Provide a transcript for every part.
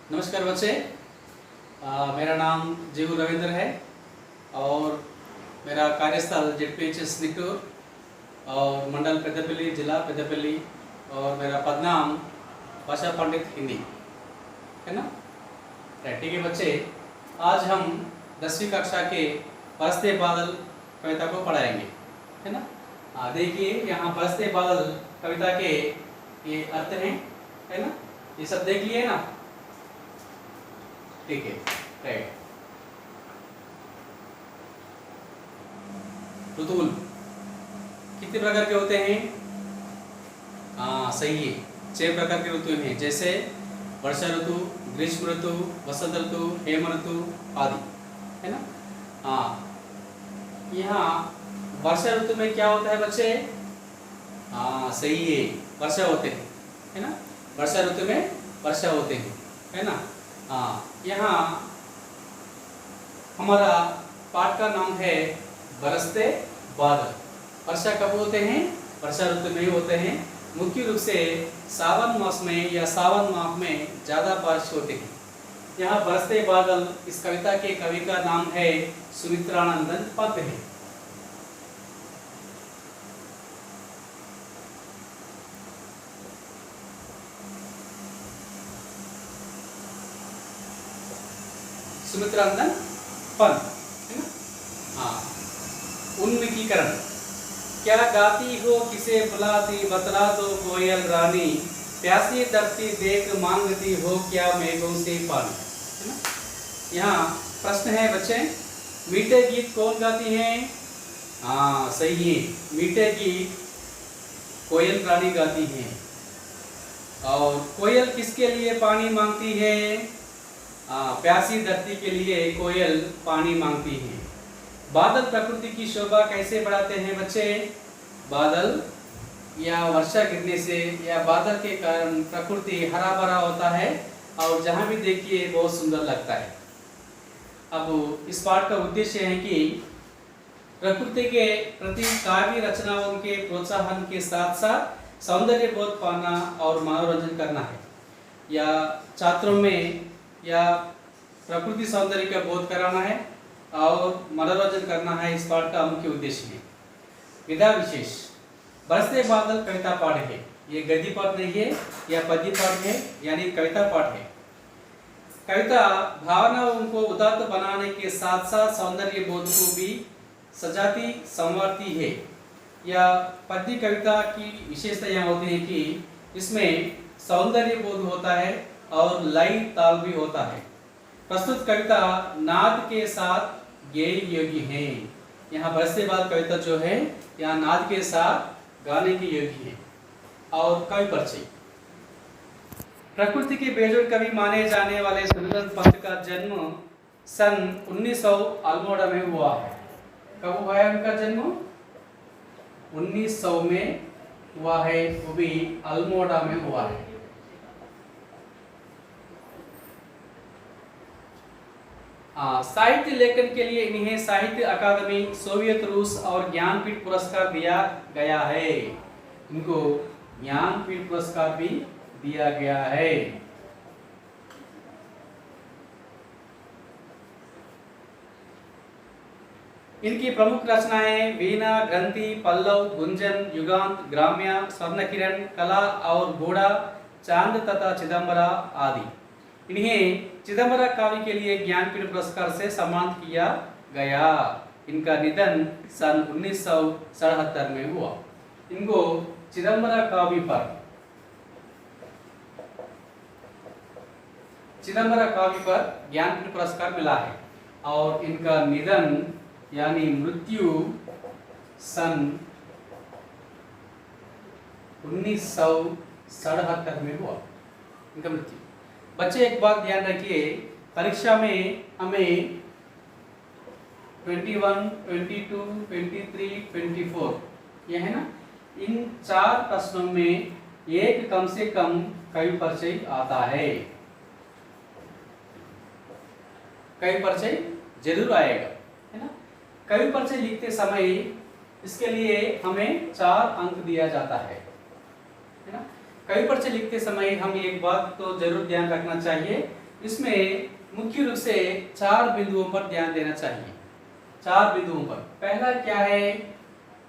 नमस्कार बच्चे। मेरा नाम जीव रविंद्र है और मेरा कार्यस्थल जेडपीएचएस निट्टूर और मंडल पेद्दपल्ली, जिला पेद्दपल्ली, और मेरा पदनाम भाषा पंडित हिंदी है ना। ठीक है बच्चे, आज हम 10वीं कक्षा के बरसते बादल कविता को पढ़ाएंगे, है ना। देखिए यहाँ बरसते बादल कविता के ये अर्थ हैं, है ना। ये सब देख लिए ना, ठीक है। राइट। ऋतुल कितने प्रकार के होते हैं? हाँ सही है, 6 प्रकार के ऋतु हैं, जैसे वर्षा ऋतु, ग्रीष्म ऋतु, वसंत ऋतु, हेम ऋतु आदि, है ना। हाँ, यहाँ वर्षा ऋतु में क्या होता है बच्चे? हाँ सही है, वर्षा होते हैं, है ना। वर्षा ऋतु में वर्षा होते हैं, है ना। हाँ, यहाँ हमारा पाठ का नाम है बरसते बादल। वर्षा कब होते हैं? वर्षा ऋतु में ही होते हैं। मुख्य रूप से सावन मास में या सावन माह में ज़्यादा बारिश होते हैं। यहाँ बरसते बादल, इस कविता के कवि का नाम है सुमित्रानंदन पद है। सुमित्रानंदन पद, है ना। हाँ, उन्मुखीकरण। क्या गाती हो किसे बुलाती, बतला दो कोयल रानी, प्यासी धरती देख मांगती हो क्या मेघों से पानी, है ना। यहाँ प्रश्न है बच्चे, मीठे गीत कौन गाती हैं? हाँ सही है, मीठे गीत कोयल रानी गाती हैं। और कोयल किसके लिए पानी मांगती है? प्यासी धरती के लिए कोयल पानी मांगती है। बादल प्रकृति की शोभा कैसे बढ़ाते हैं बच्चे? बादल या वर्षा गिरने से या बादल के कारण प्रकृति हरा भरा होता है और जहाँ भी देखिए बहुत सुंदर लगता है। अब इस पाठ का उद्देश्य है कि प्रकृति के प्रति काव्य रचनाओं के प्रोत्साहन के साथ साथ सौंदर्य बोध पाना और मनोरंजन करना है, या छात्रों में या प्रकृति सौंदर्य का बोध कराना है और मनोरंजन करना है। इस पाठ का मुख्य उद्देश्य है। विधा विशेष, बरसते बादल कविता पाठ है। ये गद्य पाठ नहीं है या पद्य पाठ है, यानी कविता पाठ है। कविता भावनाओं को उदात्त बनाने के साथ साथ सौंदर्य बोध को भी सजाती संवारती है। या पद्य कविता की विशेषता यह होती है कि इसमें सौंदर्य बोध होता है और लय ताल भी होता है। प्रस्तुत कविता नाद के साथ गेय योगी है। यहाँ बरसते बादल कविता जो है यहाँ नाद के साथ गाने की योगी है। और कवि परिचय, प्रकृति के बेजोड़ कवि माने जाने वाले सुमित्रानंद पंत का जन्म सन 1900 अल्मोड़ा में हुआ है। कब हुआ है उनका जन्म? 1900 में हुआ है, वो भी अल्मोड़ा में हुआ है। साहित्य लेखन के लिए इन्हें साहित्य अकादमी, सोवियत रूस और ज्ञानपीठ पुरस्कार दिया गया है। इनको ज्ञानपीठ पुरस्कार भी दिया गया है। इनकी प्रमुख रचनाएं वीणा, ग्रंथि, पल्लव, गुंजन, युगांत, ग्राम्य, स्वर्णकिरण, कला और घोड़ा, चांद तथा चिदंबरा आदि। इन्हें चिदंबरा काव्य के लिए ज्ञानपीठ पुरस्कार से सम्मानित किया गया। इनका निधन सन 1977 में हुआ। इनको चिदंबरा काव्य पर ज्ञानपीठ पुरस्कार मिला है और इनका निधन यानी मृत्यु सन 1977 में हुआ, इनका मृत्यु। बच्चे एक बात ध्यान रखिए, परीक्षा में हमें 21, 22, 23, 24 ये है ना, इन 4 प्रश्नों में एक कम से कम कवि परिचय आता है। कवि परिचय जरूर आएगा, है ना। कवि परिचय लिखते समय इसके लिए हमें 4 अंक दिया जाता है ना। कवि परिचय लिखते समय हम एक बात तो जरूर ध्यान रखना चाहिए इसमें मुख्य रूप से 4 बिंदुओं पर ध्यान देना चाहिए। 4 बिंदुओं पर। पहला क्या है?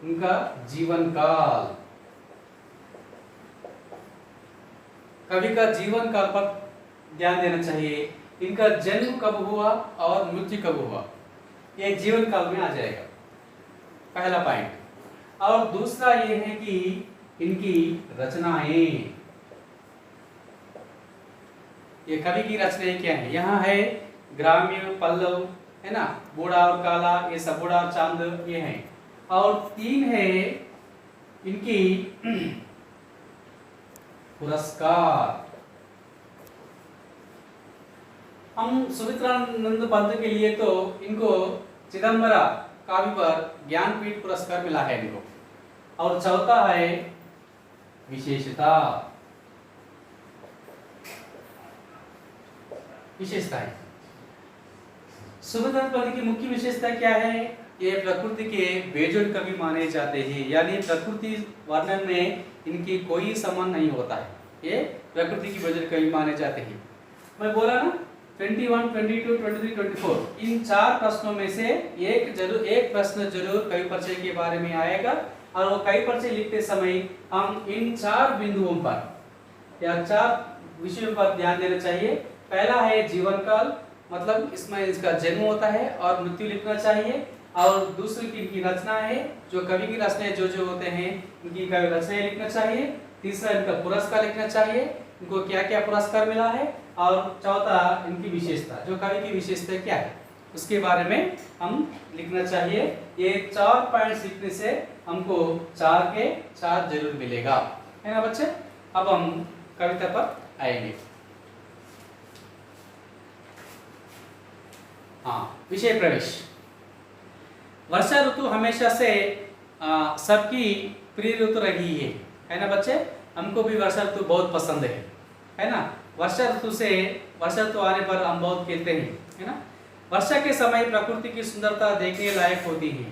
उनका जीवन काल। कवि का जीवन काल पर ध्यान देना चाहिए। इनका जन्म कब हुआ और मृत्यु कब हुआ, ये जीवन काल में आ जाएगा, पहला पॉइंट। और दूसरा ये है कि इनकी रचनाएं, ये कवि की रचनाएं क्या है। यहाँ है ग्राम्य, पल्लव, है ना, बूढ़ा और काला, ये सब, बूढ़ा और चांद, ये है। और 3 है इनकी पुरस्कार। हम सुमित्रानंद पंत के लिए तो इनको चिदंबरा काव्य पर ज्ञानपीठ पुरस्कार मिला है इनको। और चौथा है विशेषता, विशेषताएं। सुमित्रानंद पंत की मुख्य विशेषता क्या है? ये प्रकृति के बेजोड़ कवि माने जाते हैं, यानी प्रकृति वर्णन में इनकी कोई संबंध नहीं होता है, ये प्रकृति की बेजोड़ कवि माने जाते हैं। मैं बोला ना 21, 22, 23, 24, इन 4 प्रश्नों में से एक प्रश्न जरूर कवि परिचय के बारे में आएगा। और वो कवि परिचय लिखते समय हम इन 4 बिंदुओं पर या 4 विषयों पर ध्यान देना चाहिए। पहला है जीवन काल, मतलब इसमें इसका जन्म होता है और मृत्यु लिखना चाहिए। और दूसरी की इनकी रचना है, जो कवि की रचनाएं जो होते हैं इनकी कवि रचनाएं लिखना चाहिए। तीसरा इनका पुरस्कार लिखना चाहिए, इनको क्या क्या पुरस्कार मिला है। और चौथा इनकी विशेषता, जो कवि की विशेषता क्या है उसके बारे में हम लिखना चाहिए। ये 4 पॉइंट्स लिखने से हमको 4 के 4 जरूर मिलेगा, है ना बच्चे। अब हम कविता पर आएंगे। हाँ, विषय प्रवेश। वर्षा ऋतु हमेशा से सबकी प्रिय ऋतु रही है ना बच्चे। हमको भी वर्षा ऋतु बहुत पसंद है ना। वर्षा ऋतु आने पर हम बहुत खेलते हैं, है ना। वर्षा के समय प्रकृति की सुंदरता देखने लायक होती है।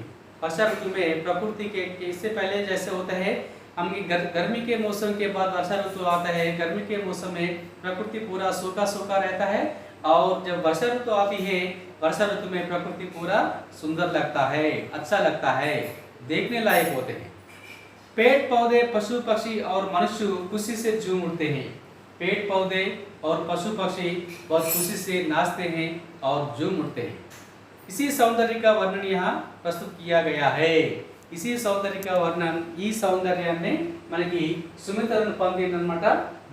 वर्षा ऋतु में प्रकृति के इससे पहले जैसे होता है, हम गर्मी के मौसम के बाद वर्षा ऋतु आता है। गर्मी के मौसम में प्रकृति पूरा सूखा सूखा रहता है, और जब वर्षा ऋतु आती है, वर्षा ऋतु में प्रकृति पूरा सुंदर लगता है, अच्छा लगता है, देखने लायक होते हैं। पेड़ पौधे, पशु पक्षी और मनुष्य खुशी से झूम उठते हैं। पेड़ पौधे और पशु पक्षी बहुत खुशी से नाचते हैं और झूम उठते हैं। इसी सौंदर्य का वर्णन यहाँ प्रस्तुत किया गया है। इसी सौंदर्य का वर्णन, ఈ సౌందర్యాన్ని మనకి సుమిత్రన్ పంది అన్నమాట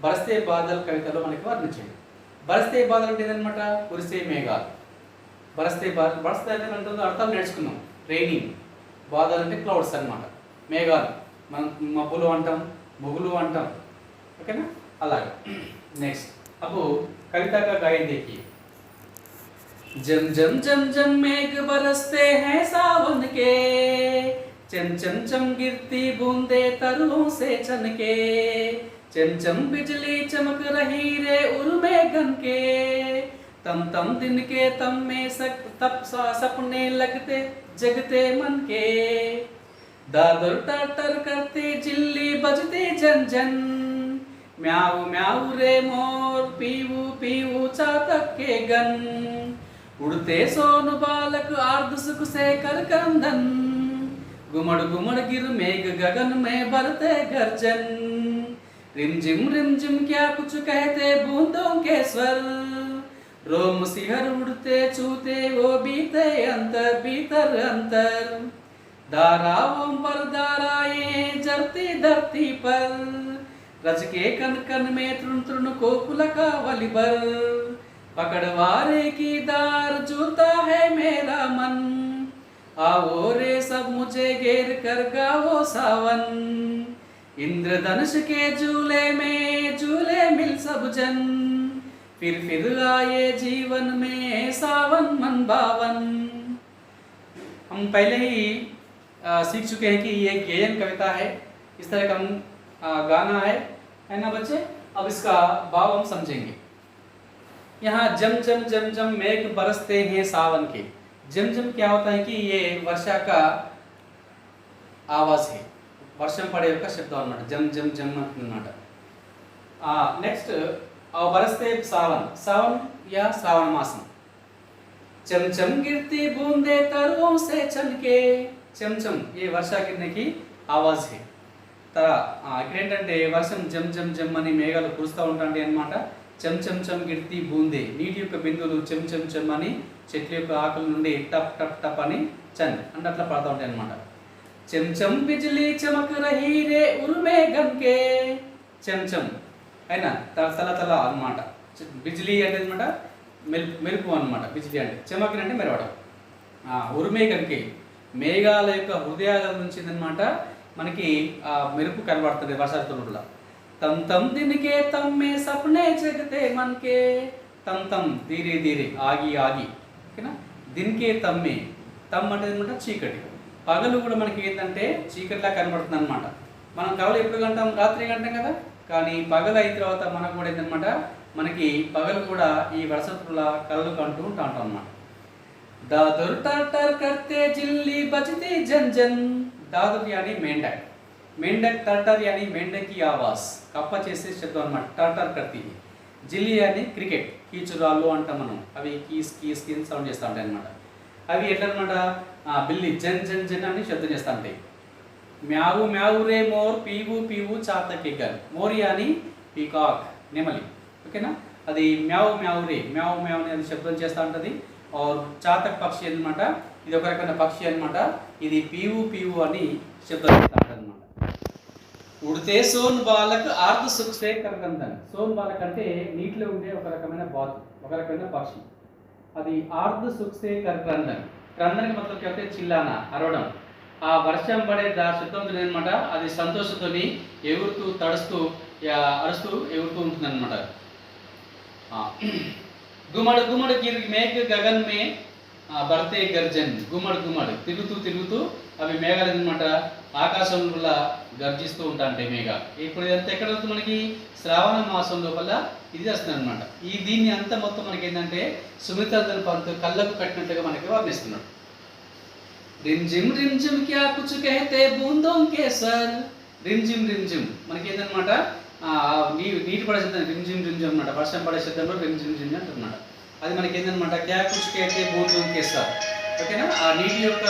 బరస్తే బాదల్ కవితలో మనకి వర్ణించాడు. బరస్తే బాదల్ అంటే ఏంటన్నమాట, కురిసే మేఘాలు. బరస్తే అంటే అంటుందో అర్థం నేర్చుకున్నాం, రైనింగ్. బాదల్ అంటే క్లౌడ్స్ అన్నమాట, మేఘాలు. మనం మబ్బులు అంటాం, మొగులు అంటాం, ఓకేనా, అలాగా. नेक्स्ट अब कविता का गायन देखिए। जम जम जम जम मेघ बरसते हैं सावन के, चम चम चम गिरती बूंदे तरुओं से चनके, चम चम बिजली चमक रही रे उर्मे गन के, तम तम दिन के तम में तप सपने लगते जगते मन के, दादर टाटर करते जिल्ली बजते जन जन, म्याऊ म्याऊ रे मोर पीवू पीवू चातक के गन, उड़ते सोन बालक आर्द सुख से कर कंदन, गुमड़ गुमड़ गिर मेघ गगन में बरते गर्जन, रिमझिम क्या कुछ कहते बूंदों के स्वर, रोम सिहर उड़ते छूते वो बीते अंतर भीतर अंतर, धाराओं पर धाराएं जरती धरती पर, रज के कन कन में तृण तृण को पुलका वलिबर, पकड़वारे की दार जूता है मेरा मन, आओ रे सब मुझे घेर कर गाओ सावन, इंद्रधनुष के झूले में झूले मिल सब जन, फिर आए जीवन में सावन मन बावन। हम पहले ही सीख चुके हैं कि ये गेयन कविता है, इस तरह का गाना है ना बच्चे। अब इसका भाव हम समझेंगे। यहाँ जम जम जम जम मेघ बरसते हैं सावन के। जम जम क्या होता है कि ये वर्षा का आवाज है, वर्षम पड़े का शब्द अన్నమాట, जम जम जम अన్నమాట। नेक्स्ट और बरसते सावन, सावन या श्रावण मासम। चमचम गिरती बूंदे तरुओं से चमके, चमचम ये वर्षा गिरने की आवाज है। ఇక్కడ ఏంటంటే వర్షం జమ్ జమ్ జమ్ అని మేఘాలు కురుస్తూ ఉంటాయి అన్నమాట. చెమ్ చెమ్ చెమ్ గిర్తి బూందే, నీటి యొక్క బిందువులు చెమ్ చెమ్ చెమ్ అని చెట్ల యొక్క ఆకుల నుండి టప్ టప్ టప్ అని చన్ అంటే అట్లా పడుతూ ఉంటాయి అన్నమాట. చెమ్ చెమ్ బిజ్లీ చమక్ రహీ రే ఉర్మే గన్కే, చెమ్ చెమ్ అయినా తల తల అన్నమాట. బిజ్లీ అంటే అనమాట మెరుపు అనమాట. బిజ్లీ అంటే చమక్ అంటే మెరవడం. ఉర్మే గన్కే మేఘాల యొక్క హృదయాల నుంచి అనమాట మనకి మెరుపు కనబడుతుంది వర్షా ఋతువులో. తమ్ తమ్ దినకే తమ్మే సప్నే జగతే మనకే, తమ్ తమ్ ధీరే ధీరే ఆగి ఆగి, ఓకేనా. దినకే తమ్మే, తమ్ అంటే అనమాట చీకటి. పగలు కూడా మనకి ఏంటంటే చీకటిలా కనబడుతుంది అనమాట. మనం కవలు ఎప్పుడు కంటాం, రాత్రి కంటాం కదా, కానీ పగలు అయిన తర్వాత మనకు కూడా ఏంటనమాట మనకి పగలు కూడా ఈ వర్ష ఋతువుల కళలు కంటూ ఉంటాం అనమాట. దాదర్ టర్ కర్తే జిల్లి బజతే జన్ జన్, దాదర్ యాని मेंढक, मेंढक टर्टर यानी मेंढक की आवाज, కప్ప చేసే శబ్దం అన్నమాట. టర్టర్ కర్తి. జిల్లి యాని క్రికెట్, కీచురాళ్ళు అంటాం మనం. అవి కీస్ కీస్ కీస్ సౌండ్ చేస్తూ ఉంటాయి అన్నమాట. అవి ఎట్లా అనమాట, బిల్లి జన్ జన్ జన్ అని శబ్దం చేస్తూ ఉంటాయి. మ్యావు మ్యావు రే మోర్, పీవు పీవు చాతక్ ఎగ్గర్, మోర్ యాని పీకాక్ నెమలి, ఓకేనా. అది మ్యావు మ్యావు రే మ్యావు మ్యావు అని శబ్దం చేస్తూ ఉంటుంది. और చాతక్ పక్షి అన్నమాట, ఇది ఒక రకమైన పక్షి అన్నమాట. ఇది పీవు పీవు అని శబ్దం చేస్తాడు అన్నమాట. ఉడితే సోన్ బాలక్ ఆర్ధ సుఖ్ సే కర్కందన్, సోన్ బాలక్ అంటే నీటిలో ఉండే ఒక రకమైన బాతు, ఒక రకమైన పక్షి. అది ఆర్ధ సుఖ్ సే కర్కందన్, క్రందన్ కి मतलब कहते చిల్లానా అరవడం. ఆ వర్షం పడే శబ్దం అనమాట. అది సంతోషంతో ఎగురుతూ తడుస్తూ అరుస్తూ ఎగురుతూ ఉంటుంది అనమాట. గుమడ్ గుమడ్ గిర్ మేఘ గగన్ మే బర్తే గర్జన్, గుమడ్ గుమడ్ తిరుగుతూ తిరుగుతూ అవి మేఘాలు అనమాట ఆకాశంలో గర్జిస్తూ ఉంటాయి మేఘ. ఇప్పుడు ఇదంతా ఎక్కడ వస్తుంది మనకి, శ్రావణ మాసం లోపల ఇది వస్తుంది అనమాట. దీన్ని అంతా మొత్తం మనకి ఏంటంటే సుమిత్రధన్ పంత్ కళ్ళకు కట్టినట్టుగా మనకి వర్ణిస్తున్నాడు. రిమ్జిమ్ రిమ్జిమ్ క్యా కుచ్ కహతే బూందోం కే సర్, రిమ్జిమ్ రిమ్జిమ్ మనకి ఏంటన్నమాట నీటి పడే శబ్దం రిమ్జిమ్ రిమ్జిమ్ అనమాట. వర్షం పడే శబ్దంలో రిమ్జిమ్ రిమ్జిమ్ అంటున్నమాట. అది మనకి ఏంటన్నమాట క్యా కుచ్ కహతే బూందోం కే సర్, ఓకేనా. ఆ నీటి యొక్క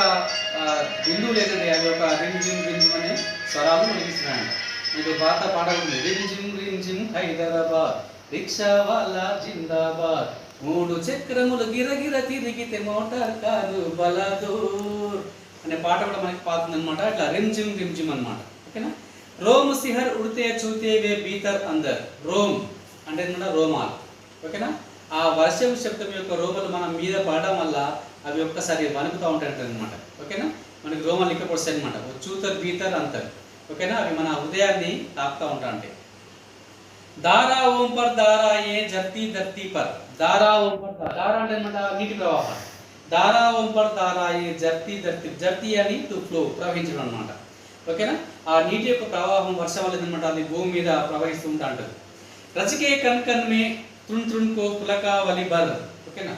బిందువులు ఏంటంటే అది ఒక రిమ్జిమ్ రిమ్జిమ్ అనే స్వరాలు మనకి ఇస్తున్నాయంట. మీకు పాత పాట ఉంది, రిమ్జిమ్ రిమ్జిమ్ హైదరాబాద్ రిక్షా వాలా జిందాబాద్, మూడు చక్రములు గిరగిర తిరిగితే మోటార్ కారు బలదూర్ అనే పాట కూడా మనకి పాతుంది అనమాట. ఇట్లా రిమ్జిమ్ రిమ్జిమ్ అనమాట, ఓకేనా. రోమ్ సిహర్ ఉడితే చూతే వే బీతర్ అందర్, రోమ్ అంటే అనమాట రోమాలు, ఓకేనా. ఆ వర్షం శబ్దం యొక్క రోమలు మనం మీద పడడం వల్ల అవి ఒక్కసారి వణుకుతూ ఉంటాయి అనమాట, ఓకేనా. మనకి రోమాలు ఇక్కడ వస్తాయి అనమాట. చూతర్ బీతర్ అంతర్, ఓకేనా. అవి మన హృదయాన్ని తాకుతూ ఉంటాయి. దారా ఓం పర్ దారా ఏ జర్తి ధర్తీ పర్, దారా ఓం పర్ దారా అంటే అనమాట నీటి ప్రవాహం. దారా ఓం పర్ దారా ఏ జర్తి ధర్తి, జర్తి అని టు ఫ్లో ప్రవహించడం అనమాట, ఓకేనా. ఆ నీటి యొక్క ప్రవాహం వర్షం వల్ల అనమాట అది భూమి మీద ప్రవహిస్తూ ఉంటా ఉంటుంది. రచకే కన్ కన్ మే తృణ్ తృణ్ కో పులకా వలి బర్, ఓకేనా.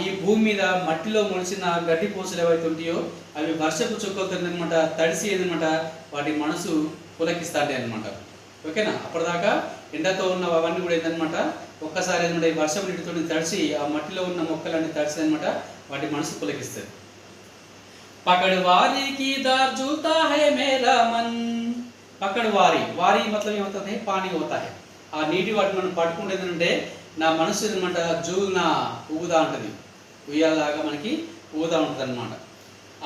ఈ భూమి మీద మట్టిలో మొలిచిన గడ్డి పూసలు ఏవైతే ఉంటాయో అవి వర్షపు చుక్కలతో అనమాట తడిసి ఏదనమాట వాటి మనసు పులకిస్తాయి అనమాట, ఓకేనా. అప్పటిదాకా ఎండతో ఉన్న అవన్నీ కూడా ఏంటనమాట ఒక్కసారి ఏదన్నమాట ఈ వర్షం నీటితో తడిసి ఆ మట్టిలో ఉన్న మొక్కలన్నీ తడిసి అనమాట వాటి మనసు పులకిస్తుంది. పకడ్ వారికి దార్ జూతా హై మేరా మన్, పకడ్ వారి వారి मतलब ఏమవుతుంది పానీ హోతా హై. ఆ నీటి వాటిని మనం పట్టుకుంటేది అంటే నా మనసు అనమాట జూనా ఊగుదా ఉంటుంది, ఉయ్యాలాగా మనకి ఊగుదా ఉంటుంది అనమాట.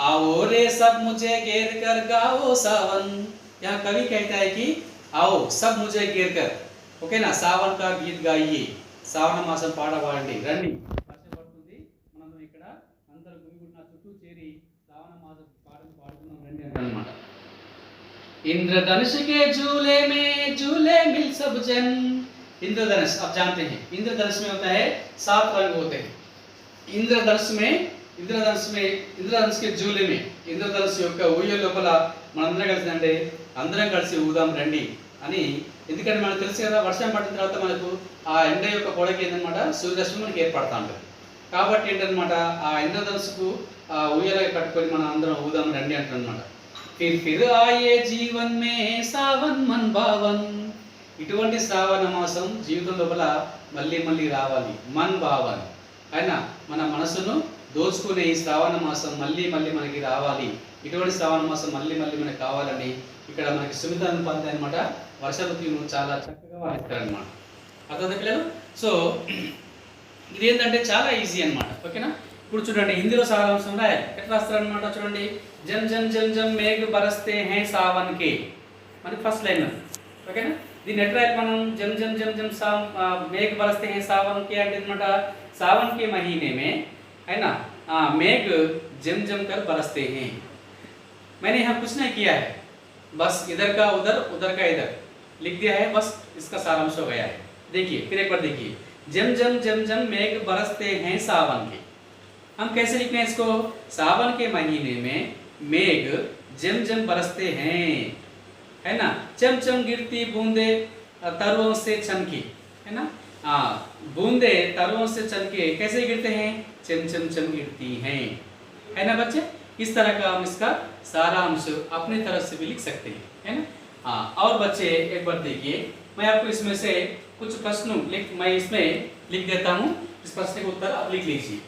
ఆ ఓరే సబ్ ముझे घेर कर गाओ सावन, यहाँ कवि कहता है कि आओ सब मुझे घेर कर, ఓకేనా. సావన్ కా గీత్ గాయి, శ్రావణ మాసం పాట పాడండి రండి. వర్షం పడుతుంది, మనం ఇక్కడ అందరూ గుమిగుడిన చుట్టూ చేరి శ్రావణ మాసం పాటలు పాడుతున్నాం రండి అన్నమాట. इंद्रधनुष के झूले में झूले मिल सब जन, इंद्रधनुष आप जानते हैं इंद्रधनुष में होता है 7 रंग होते हैं. इंद्रधनुष में इंद्रधनुष के झूले में इंद्रधनुष యొక్క ఊయల లోపల మనందరం కలిసి అంటే అందరం కలిసి ఊదాం రండి అని. ఎందుకంటే మనకు తెలుసు కదా వర్షం పడిన తర్వాత మనకు ఆ ఎండ యొక్క పొడకి ఏంటన్నమాట సూర్యరశ్మి మనకి ఏర్పడతా ఉంటుంది. కాబట్టి ఏంటన్నమాట ఆ ఇంద్రధనుసుకు ఆ ఊయల కట్టుకొని మనం అందరం ఊదాం రండి అంటారనమాట. फिर आए जीवन में सावन मन बावन, ఇటువంటి శ్రావణ మాసం జీవితం లోపల మళ్ళీ మళ్ళీ రావాలి, మన్ భావన్ అయినా మన మనసును దోచుకునే ఈ శ్రావణ మాసం మళ్ళీ మళ్ళీ మనకి రావాలి, ఇటువంటి శ్రావణ మాసం మళ్ళీ మళ్ళీ మనకి కావాలని ఇక్కడ మనకి సుమితాన్ని పంది అనమాట వర్ష ఋతువును చాలా చక్కగా వర్ణిస్తారనమాట. అర్థం పిల్లలు. సో ఇది ఏంటంటే చాలా ఈజీ అనమాట. ఓకేనా. ఇప్పుడు చూడండి హిందీలో సారాంశం రాయాలి. ఎట్లా రాస్తారనమాట చూడండి. జమ్ జమ్ జమ్ జమ్ మేఘ బరస్తే హే సావన్ కే మనకి ఫస్ట్ లైన్. ఓకేనా. దీన్ని ఎట్లా రాయాలి మనం. జమ్ జమ్ జమ్ జమ్ మేఘ బరస్తే హే సావన్ కే అంటే అనమాట सावन के महीने में है ना मेघ जम जम कर बरसते हैं. मैंने यहाँ कुछ नहीं किया है, बस इधर का उधर उधर का इधर लिख दिया है, बस इसका सारांश हो गया है. देखिए फिर एक बार देखिए. जम जम जम जम मेघ बरसते हैं सावन के. हम कैसे लिखते हैं इसको. सावन के महीने में मेघ जम जम बरसते हैं, है ना. चम चम गिरती बूंदे तरुओं से चमकी, है ना. बूंदे तरुओं से चमके कैसे गिरते हैं. चम चम चम गिरती हैं, है ना बच्चे. इस तरह का हम इसका सारांश अपनी तरफ से भी लिख सकते हैं, है ना. और बच्चे एक बार देखिए, मैं आपको इसमें से कुछ प्रश्न मैं इसमें लिख देता हूँ. इस प्रश्न का उत्तर आप लिख लीजिए.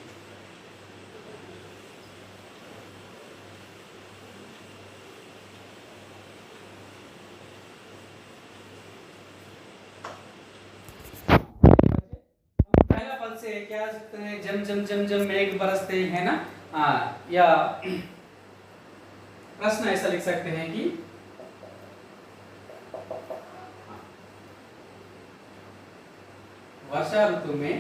से क्या सकते हैं. जम जम जम जम मेघ बरसते हैं ना. या प्रश्न ऐसा लिख सकते हैं कि वर्षा ऋतु में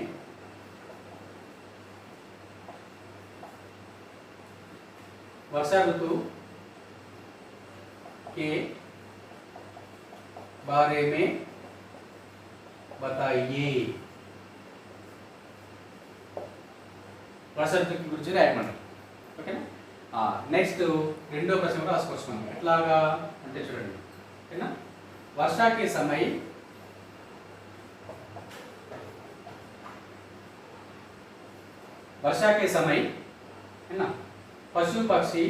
वर्षा ऋतु के बारे में बताइए. వర్ష ఋతువు గురించి రాయమంటారు. ఓకేనా. నెక్స్ట్ రెండో ప్రశ్న కూడా రాసుకోవచ్చు మనం. ఎట్లాగా అంటే చూడండి. ఓకేనా. वर्षा के समय है ना पशु पक्षी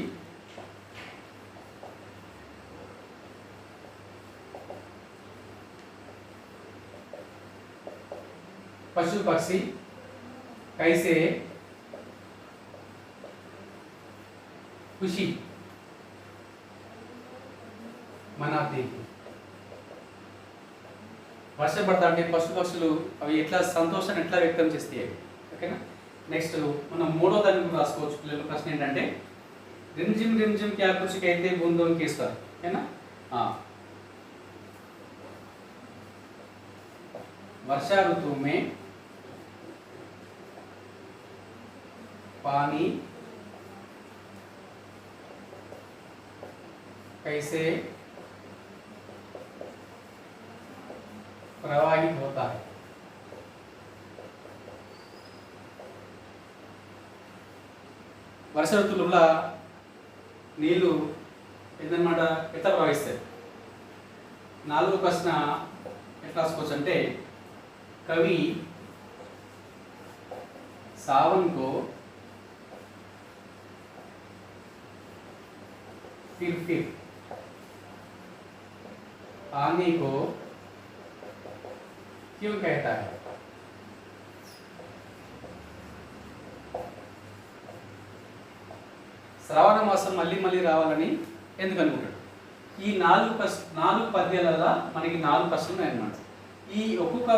कैसे खुशी मनाते हैं. వర్షం పడతా అంటే పశు పక్షులు అవి ఎట్లా సంతోషాన్ని ఎట్లా వ్యక్తం చేస్తాయి. ఓకేనా. నెక్స్ట్ మనం మూడో దాన్ని కూడా రాసుకోవచ్చు. పిల్లల ప్రశ్న ఏంటంటే रिम झिम क्या कुछ कहते बूंदों के स्वर, है ना. वर्षा ऋतु में पानी कैसे प्रवाहित होता है. వర్ష ఋతువులో నీళ్లు ఏంటన్నమాట ఎట్లా ప్రవహిస్తాయి. నాలుగో ప్రశ్న ఎట్లా రాసుకోవచ్చు అంటే कवि सावन को फिर पानी को क्यों कहता है. శ్రావణ మాసం మళ్ళీ మళ్ళీ రావాలని ఎందుకు అనుకుంటాడు. ఈ నాలుగు పద్యాలలో మనకి 4 ప్రశ్నలు ఉన్నాయన్నమాట. ఈ ఒక్కొక్క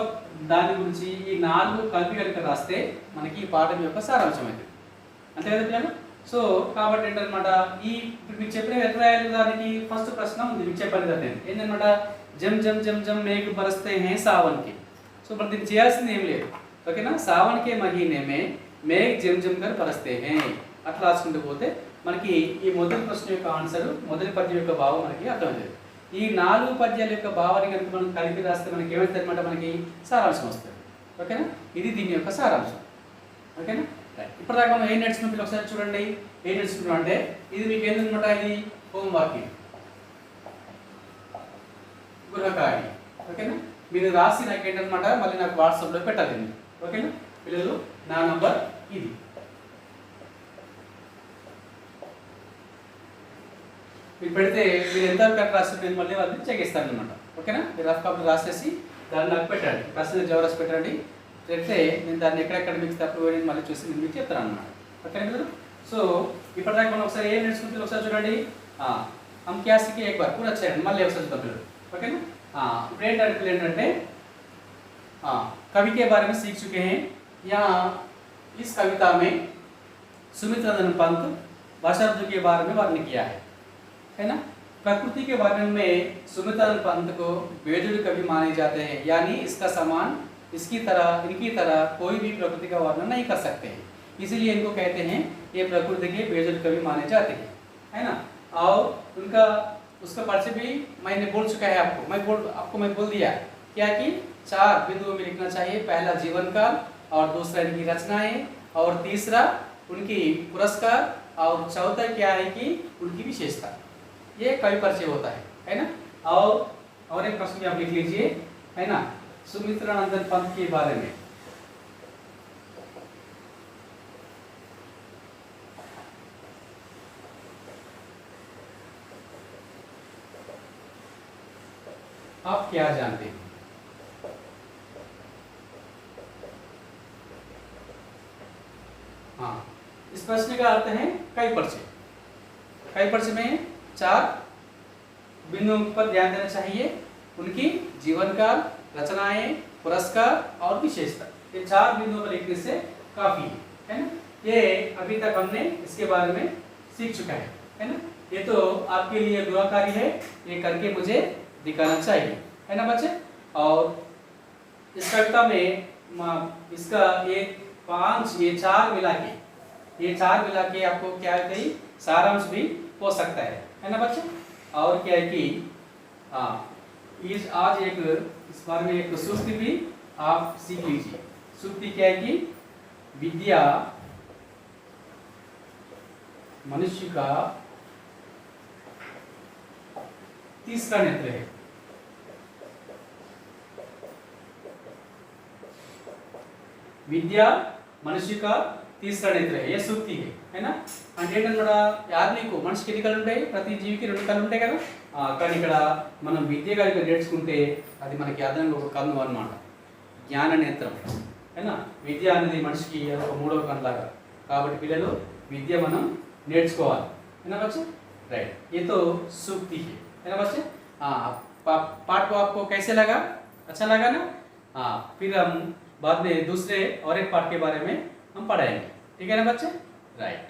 దాని గురించి ఈ 4 కలిపి కనుక రాస్తే మనకి ఈ పాఠం యొక్క సారాంశం అవుతుంది. అంతే కదా పిల్లలు. సో కాబట్టి ఏంటన్నమాట ఈ మీకు చెప్పిన ఎట్లా రాయాలి. దానికి ఫస్ట్ ప్రశ్న ఉంది మీకు చెప్పాను కదా నేను ఏంటన్నమాట జమ్ జమ్ జమ్ జమ్ మేఘ బరస్తే హే సావన్ కి. సో మరి దీన్ని చేయాల్సింది ఏం లేదు. ఓకేనా. సావన్ కే మహీనే మే మేఘ జమ్ జమ్ కర్ బరస్తే హే అట్లా రాసుకుంటూ పోతే మనకి ఈ మొదటి ప్రశ్న యొక్క ఆన్సర్ మొదటి పద్యం యొక్క భావం మనకి అర్థమవుతుంది. ఈ 4 పద్యాల యొక్క భావాన్ని కనుక మనం కలిపి రాస్తే మనకి ఏమవుతుంది అనమాట మనకి సారాంశం వస్తుంది. ఓకేనా. ఇది దీని యొక్క సారాంశం. ఓకేనా. ఇప్పటిదాకా మనం ఏం నేర్చుకున్న పిల్లలు ఒకసారి చూడండి. ఏం నేర్చుకున్నాం అంటే ఇది మీకు ఏంటన్నమాట ఇది హోంవాక్యం గృహకార్యం. ఓకేనా. మీరు రాసి నాకు ఏంటన్నమాట మళ్ళీ నాకు వాట్సాప్లో పెట్టాలి. ఓకేనా పిల్లలు. నా నంబర్ ఇది. మీరు పెడితే మీరు ఎంత కరెక్ట్ రాస్తే నేను మళ్ళీ వాళ్ళని చెక్ ఇస్తాను అనమాట. ఓకేనా ఈ రఫ్ కాపీ రాసేసి దాన్ని నాకు పెట్టండి ప్రశ్న జవాబు రాసి పెట్టండి చెప్తే నేను దాన్ని ఎక్కడెక్కడ మీకు తప్పు నేను మళ్ళీ చూసి నేను మీకు చెప్తాను అన్నమాట ఓకేనా మీరు సో ఇప్పటిదాకా మనం ఒకసారి ఏం నేర్చుకుంటే ఒకసారి చూడండి हम क्या सीखे एक बार पूरा अच्छा మళ్ళీ ఒకసారి చూద్దాం పిల్లలు ఓకేనా ఇప్పుడు ఏంటంటే कवि के बारे में सीख चुके हैं यहाँ इस कविता में सुमित्रानंद पंत वर्षाऋतु के बारे में वर्णन किया है ना प्रकृति के बारे में सुमित्रानंद पंत को बेजोड़ कवि माने जाते हैं यानी इसका समान इनकी तरह कोई भी प्रकृति का वर्णन नहीं कर सकते हैं इसीलिए इनको कहते हैं ये प्रकृति के बेजोड़ कवि माने जाते हैं है ना और उनका उसका परिचय भी मैंने बोल चुका है आपको मैं बोल दिया क्या कि 4 बिंदुओं में लिखना चाहिए पहला जीवन काल और दूसरा इनकी रचनाएं और तीसरा उनकी पुरस्कार और चौथा क्या है कि उनकी विशेषता ये कवि परिचय होता है ना और एक प्रश्न भी आप लिख लीजिए है ना सुमित्रानंद पंत के बारे में आप क्या जानते हैं हाँ इस प्रश्न का अर्थ है कई परिचय में 4 बिंदुओं पर ध्यान देना चाहिए उनकी जीवन काल रचनाएं पुरस्कार और विशेषता ये 4 बिंदुओं पर लिखने से काफी है ना ये अभी तक हमने इसके बारे में सीख चुका है ना ये तो आपके लिए बुरा कार्य है ये करके मुझे दिखाना चाहिए है ना बच्चे और इस कविता में इसका ये 4 मिला के आपको क्या कही सारांश भी हो सकता है ना बच्चे और क्या है कि आज इस बारे में एक सूक्ति भी आप सीख लीजिए सूक्ति क्या है कि विद्या मनुष्य का तीसरा नेत्र है विद्या मनुष्य का तीसरा नेत्र है ये सूक्ति है ना అంటే ఏంటన్నమాట ఆత్మీకు మనిషికి ఎన్ని కళ్ళు ఉంటాయి ప్రతి జీవికి 2 కళ్ళు ఉంటాయి కదా కానీ ఇక్కడ మనం విద్య కనుక నేర్చుకుంటే అది మనకి అదనంగా ఒక కన్ను అన్నమాట జ్ఞాన నేత్రం है ना విద్య అనేది మనిషికి ఒక మూడవ కన్ను లాగా కాబట్టి పిల్లలు విద్య మనం నేర్చుకోవాలి है ना बच्चे राइट ये तो सूक्ति है ना बच्चे पाठ को आपको कैसे लगा अच्छा लगा ना फिर हम बाद में दूसरे और एक पाठ के बारे में हम पढ़ाएंगे ठीक है ना बच्चे राइट